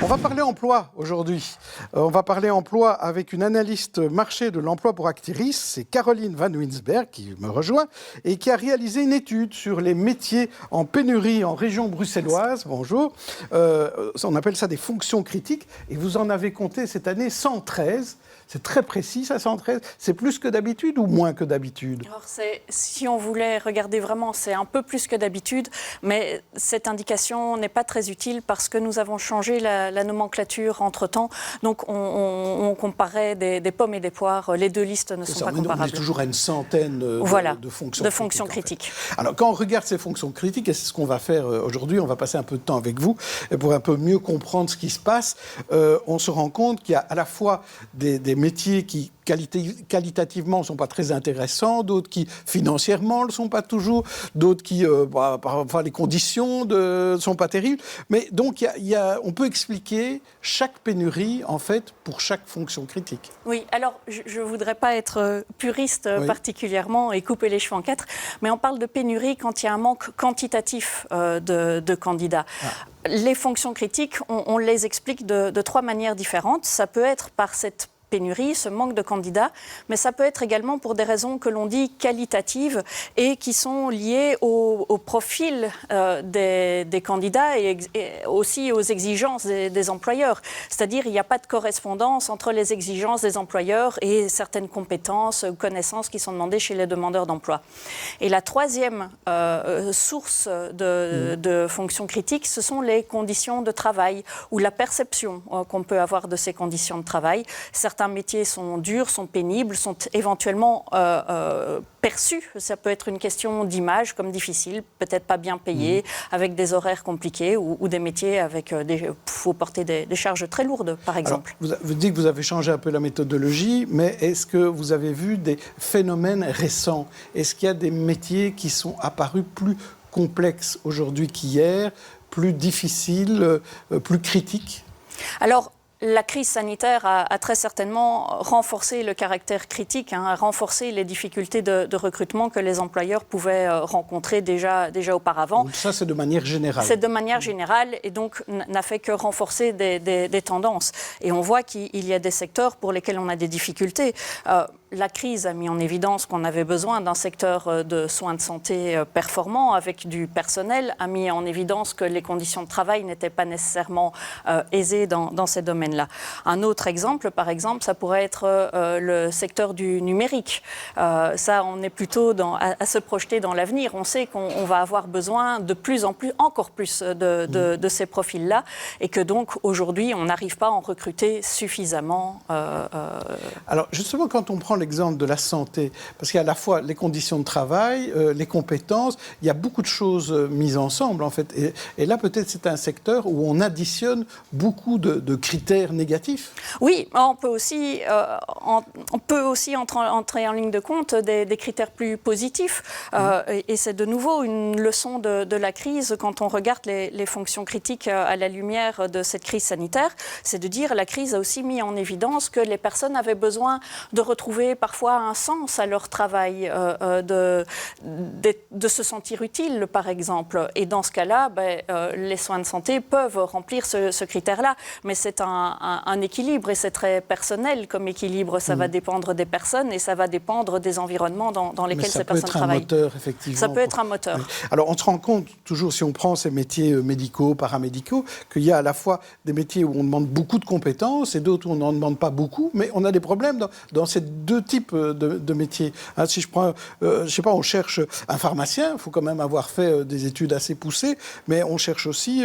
On va parler emploi aujourd'hui. On va parler emploi avec une analyste marché de l'emploi pour Actiris. C'est Caroline Van Winsberg qui me rejoint et qui a réalisé une étude sur les métiers en pénurie en région bruxelloise. Bonjour. On appelle ça des fonctions critiques. Et vous en avez compté cette année 113. C'est très précis, ça, 113. C'est plus que d'habitude ou moins que d'habitude? Alors, si on voulait regarder vraiment, c'est un peu plus que d'habitude, mais cette indication n'est pas très utile parce que nous avons changé la nomenclature entre-temps. Donc, on comparait des pommes et des poires. Les deux listes ne sont pas comparables. On est toujours à une centaine de fonctions critiques. En fait. Alors, quand on regarde ces fonctions critiques, et c'est ce qu'on va faire aujourd'hui, on va passer un peu de temps avec vous pour un peu mieux comprendre ce qui se passe. On se rend compte qu'il y a à la fois des métiers qui qualitativement ne sont pas très intéressants, d'autres qui financièrement ne le sont pas toujours, d'autres qui, les conditions ne sont pas terribles. Mais donc, on peut expliquer chaque pénurie, en fait, pour chaque fonction critique. Oui, alors je ne voudrais pas être puriste particulièrement et couper les cheveux en quatre, mais on parle de pénurie quand il y a un manque quantitatif de candidats. Les fonctions critiques, on les explique de trois manières différentes. Ça peut être par cette pénurie, ce manque de candidats, mais ça peut être également pour des raisons que l'on dit qualitatives et qui sont liées au profil des candidats et aussi aux exigences des employeurs. C'est-à-dire il n'y a pas de correspondance entre les exigences des employeurs et certaines compétences ou connaissances qui sont demandées chez les demandeurs d'emploi. Et la troisième source de fonctions critiques, ce sont les conditions de travail ou la perception qu'on peut avoir de ces conditions de travail. Certains métiers sont durs, sont pénibles, sont éventuellement perçus. Ça peut être une question d'image comme difficile, peut-être pas bien payé, avec des horaires compliqués ou des métiers avec faut porter des charges très lourdes, par exemple. Alors, vous dites que vous avez changé un peu la méthodologie, mais est-ce que vous avez vu des phénomènes récents? Est-ce qu'il y a des métiers qui sont apparus plus complexes aujourd'hui qu'hier, plus difficiles, plus critiques? Alors, la crise sanitaire a très certainement renforcé le caractère critique, a renforcé les difficultés de recrutement que les employeurs pouvaient rencontrer déjà auparavant. Donc ça, c'est de manière générale. C'est de manière générale et donc n'a fait que renforcer des tendances. Et on voit qu'il y a des secteurs pour lesquels on a des difficultés. La crise a mis en évidence qu'on avait besoin d'un secteur de soins de santé performant avec du personnel, a mis en évidence que les conditions de travail n'étaient pas nécessairement aisées dans ces domaines-là. Un autre exemple, par exemple, ça pourrait être le secteur du numérique. Ça, on est plutôt à se projeter dans l'avenir. On sait qu'on va avoir besoin de plus en plus, encore plus de ces profils-là et que donc aujourd'hui, on n'arrive pas à en recruter suffisamment. Alors justement, quand on prend l'exemple de la santé, parce qu'il y a à la fois les conditions de travail, les compétences, il y a beaucoup de choses mises ensemble en fait. Et là, peut-être c'est un secteur où on additionne beaucoup de critères négatifs. Oui, on peut aussi entrer en ligne de compte des critères plus positifs. Et c'est de nouveau une leçon de la crise quand on regarde les fonctions critiques à la lumière de cette crise sanitaire. C'est de dire que la crise a aussi mis en évidence que les personnes avaient besoin de retrouver parfois un sens à leur travail, de se sentir utile, par exemple. Et dans ce cas-là, les soins de santé peuvent remplir ce critère-là. Mais c'est un équilibre et c'est très personnel comme équilibre. Ça va dépendre des personnes et ça va dépendre des environnements dans lesquels ces personnes travaillent. Ça peut être un moteur, effectivement. Ça peut être un moteur. Oui. Alors, on se rend compte, toujours, si on prend ces métiers médicaux, paramédicaux, qu'il y a à la fois des métiers où on demande beaucoup de compétences et d'autres où on n'en demande pas beaucoup, mais on a des problèmes dans ces deux types de métiers. Si je prends, je sais pas, on cherche un pharmacien, il faut quand même avoir fait des études assez poussées, mais on cherche aussi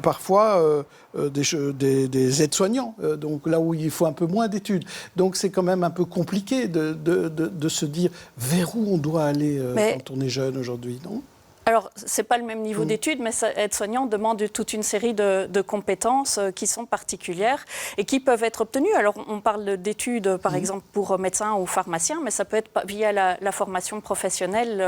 parfois des aides-soignants, donc là où il faut un peu moins d'études. Donc c'est quand même un peu compliqué de se dire vers où on doit aller quand on est jeune aujourd'hui, non ? Alors, ce n'est pas le même niveau d'études, mais être soignant demande toute une série de compétences qui sont particulières et qui peuvent être obtenues. Alors, on parle d'études, par exemple, pour médecins ou pharmaciens, mais ça peut être via la formation professionnelle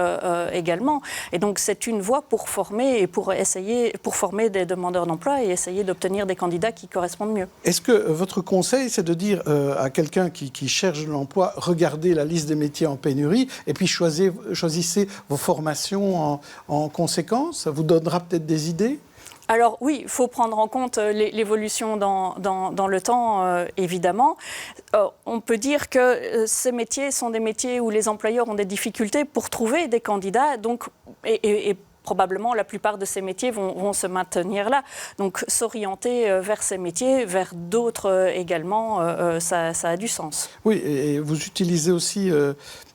également. Et donc, c'est une voie pour former et pour former des demandeurs d'emploi et essayer d'obtenir des candidats qui correspondent mieux. Est-ce que votre conseil, c'est de dire à quelqu'un qui cherche de l'emploi, regardez la liste des métiers en pénurie et puis choisissez vos formations en conséquence? Ça vous donnera peut-être des idées? Alors oui, il faut prendre en compte l'évolution dans le temps, évidemment. On peut dire que ces métiers sont des métiers où les employeurs ont des difficultés pour trouver des candidats, donc, et probablement la plupart de ces métiers vont se maintenir là. Donc s'orienter vers ces métiers, vers d'autres également, ça a du sens. Oui, et vous utilisez aussi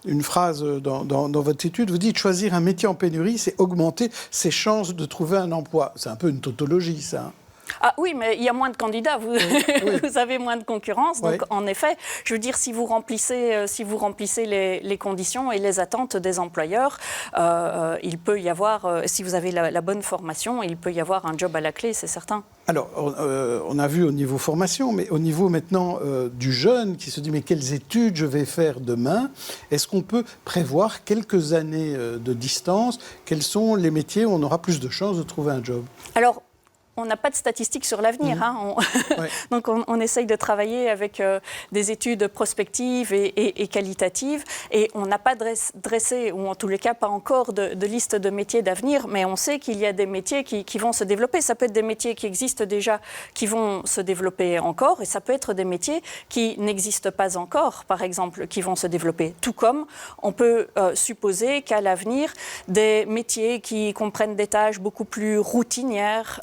une phrase dans votre étude, vous dites « choisir un métier en pénurie, c'est augmenter ses chances de trouver un emploi ». C'est un peu une tautologie, ça, hein. Ah oui, mais il y a moins de candidats, vous, oui. Vous avez moins de concurrence. Donc, en effet, je veux dire, si vous remplissez les conditions et les attentes des employeurs, il peut y avoir, si vous avez la bonne formation, il peut y avoir un job à la clé, c'est certain. Alors, on a vu au niveau formation, mais au niveau maintenant du jeune qui se dit « mais quelles études je vais faire demain ?» Est-ce qu'on peut prévoir quelques années de distance? Quels sont les métiers où on aura plus de chances de trouver un job? Alors, on n'a pas de statistiques sur l'avenir. Donc on essaye de travailler avec des études prospectives et qualitatives. Et on n'a pas dressé, ou en tous les cas pas encore, de liste de métiers d'avenir. Mais on sait qu'il y a des métiers qui vont se développer. Ça peut être des métiers qui existent déjà, qui vont se développer encore. Et ça peut être des métiers qui n'existent pas encore, par exemple, qui vont se développer. Tout comme on peut supposer qu'à l'avenir, des métiers qui comprennent des tâches beaucoup plus routinières,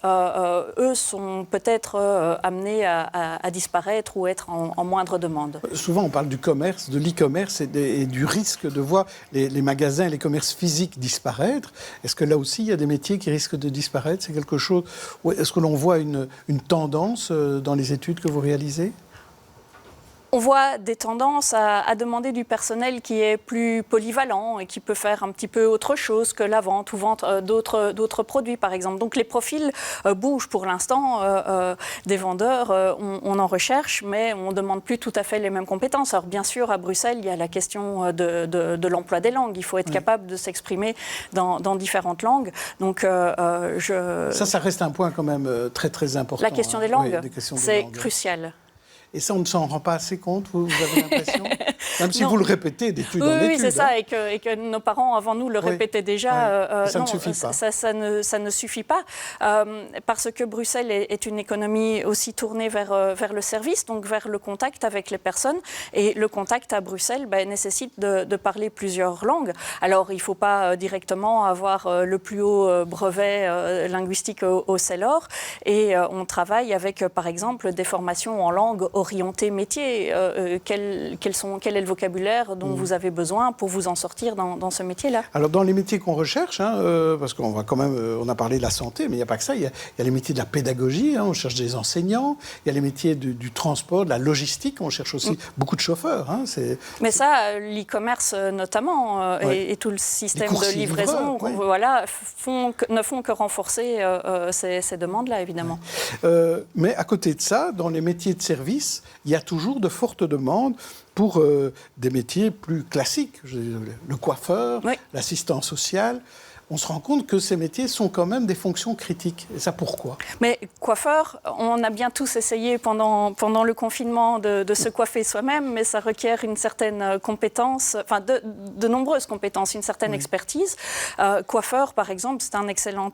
eux sont peut-être amenés à disparaître ou être en moindre demande. Souvent, on parle du commerce, de l'e-commerce et du risque de voir les magasins et les commerces physiques disparaître. Est-ce que là aussi, il y a des métiers qui risquent de disparaître? C'est quelque chose... Est-ce que l'on voit une tendance dans les études que vous réalisez? On voit des tendances à demander du personnel qui est plus polyvalent et qui peut faire un petit peu autre chose que la vente ou vendre d'autres produits, par exemple. Donc les profils bougent pour l'instant. Des vendeurs, on en recherche, mais on ne demande plus tout à fait les mêmes compétences. Alors bien sûr, à Bruxelles, il y a la question de l'emploi des langues. Il faut être capable de s'exprimer dans différentes langues. Donc, Ça reste un point quand même très, très important. La question des langues, c'est crucial. Et ça, on ne s'en rend pas assez compte, vous avez l'impression? Même si vous le répétez d'étude en étude. Oui, c'est ça, et que nos parents avant nous le répétaient déjà. Ça ne suffit pas. Ça ne suffit pas, parce que Bruxelles est une économie aussi tournée vers le service, donc vers le contact avec les personnes. Et le contact à Bruxelles nécessite de parler plusieurs langues. Alors, il ne faut pas directement avoir le plus haut brevet linguistique au CELOR. Et on travaille avec, par exemple, des formations en langue orientée métier. Quel est le vocabulaire dont vous avez besoin pour vous en sortir dans ce métier-là? Alors, dans les métiers qu'on recherche, parce qu'on va quand même, on a parlé de la santé, mais il n'y a pas que ça. Il y a les métiers de la pédagogie, on cherche des enseignants. Il y a les métiers du transport, de la logistique. On cherche aussi beaucoup de chauffeurs. Mais ça, l'e-commerce notamment, et tout le système de livraison, ne font que renforcer ces demandes-là, évidemment. Mais à côté de ça, dans les métiers de service, il y a toujours de fortes demandes pour des métiers plus classiques, le coiffeur, l'assistant social. On se rend compte que ces métiers sont quand même des fonctions critiques. Et ça, pourquoi? Mais coiffeur, on a bien tous essayé pendant le confinement de se coiffer soi-même, mais ça requiert une certaine compétence, enfin de nombreuses compétences, une certaine expertise. Coiffeur, par exemple, c'est un excellent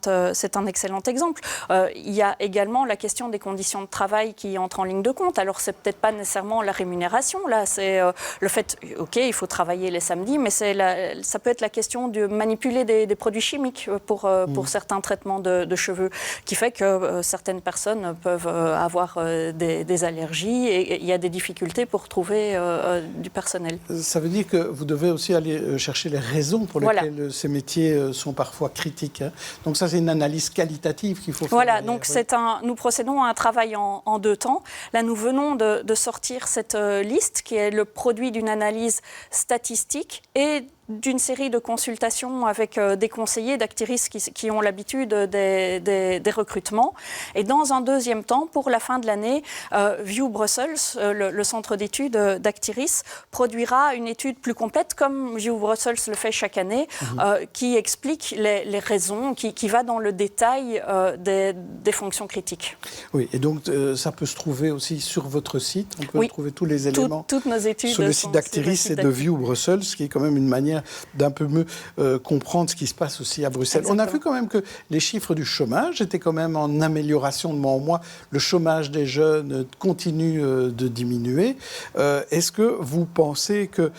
exemple. Il y a également la question des conditions de travail qui entre en ligne de compte. Alors, c'est peut-être pas nécessairement la rémunération, là, c'est le fait, OK, il faut travailler les samedis, mais ça peut être la question de manipuler des produits chimiques pour certains traitements de cheveux, qui fait que certaines personnes peuvent avoir des allergies et il y a des difficultés pour trouver du personnel. Ça veut dire que vous devez aussi aller chercher les raisons pour lesquelles ces métiers sont parfois critiques. Donc ça, c'est une analyse qualitative qu'il faut faire. Voilà, donc nous procédons à un travail en deux temps. Là, nous venons de sortir cette liste qui est le produit d'une analyse statistique et d'une série de consultations avec des conseillers d'actiristes qui ont l'habitude des recrutements. Et dans un deuxième temps, pour la fin de l'année, View Brussels, le centre d'études d'Actiris, produira une étude plus complète, comme View Brussels le fait chaque année, qui explique les raisons, qui va dans le détail des fonctions critiques. Oui, et donc ça peut se trouver aussi sur votre site. On peut trouver tous les éléments toutes nos études sur le site d'Actiris et de View Brussels, qui est quand même une manière bien d'un peu mieux comprendre ce qui se passe aussi à Bruxelles. Exactement. On a vu quand même que les chiffres du chômage étaient quand même en amélioration de mois en mois. Le chômage des jeunes continue de diminuer. Est-ce que vous pensez que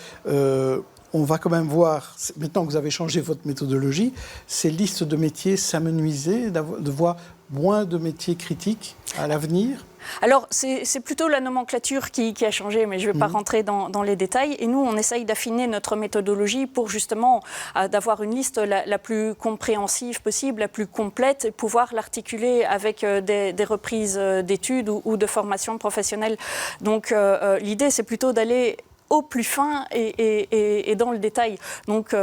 on va quand même voir, maintenant que vous avez changé votre méthodologie, ces listes de métiers s'amenuiser, de voir moins de métiers critiques à l'avenir? Alors, c'est plutôt la nomenclature qui a changé, mais je ne vais pas rentrer dans les détails. Et nous, on essaye d'affiner notre méthodologie pour justement d'avoir une liste la plus compréhensive possible, la plus complète, et pouvoir l'articuler avec des reprises d'études ou de formations professionnelles. Donc, l'idée, c'est plutôt d'aller au plus fin et dans le détail. Donc,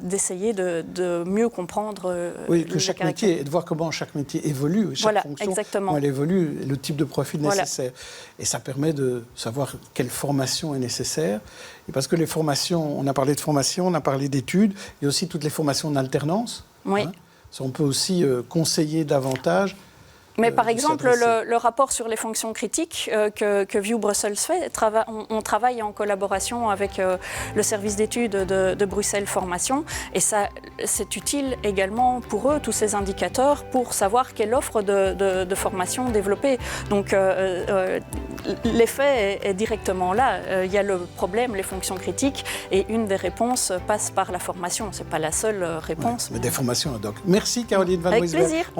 d'essayer de mieux comprendre oui, que chaque métier, et de voir comment chaque métier évolue, chaque fonction, exactement. comment elle évolue, le type de profil nécessaire. Voilà. Et ça permet de savoir quelle formation est nécessaire. Et parce que les formations, on a parlé de formation, on a parlé d'études, il y a aussi toutes les formations en alternance. Oui. Hein. Ça, on peut aussi conseiller davantage. Mais par exemple, le rapport sur les fonctions critiques que View Brussels fait, on travaille en collaboration avec le service d'études de Bruxelles Formation. Et ça, c'est utile également pour eux, tous ces indicateurs, pour savoir quelle offre de formation développer. Donc, l'effet est directement là. Il y a le problème, les fonctions critiques, et une des réponses passe par la formation. Ce n'est pas la seule réponse. Ouais, mais des formations ad hoc. Merci Caroline Van Avec Muisberg. plaisir.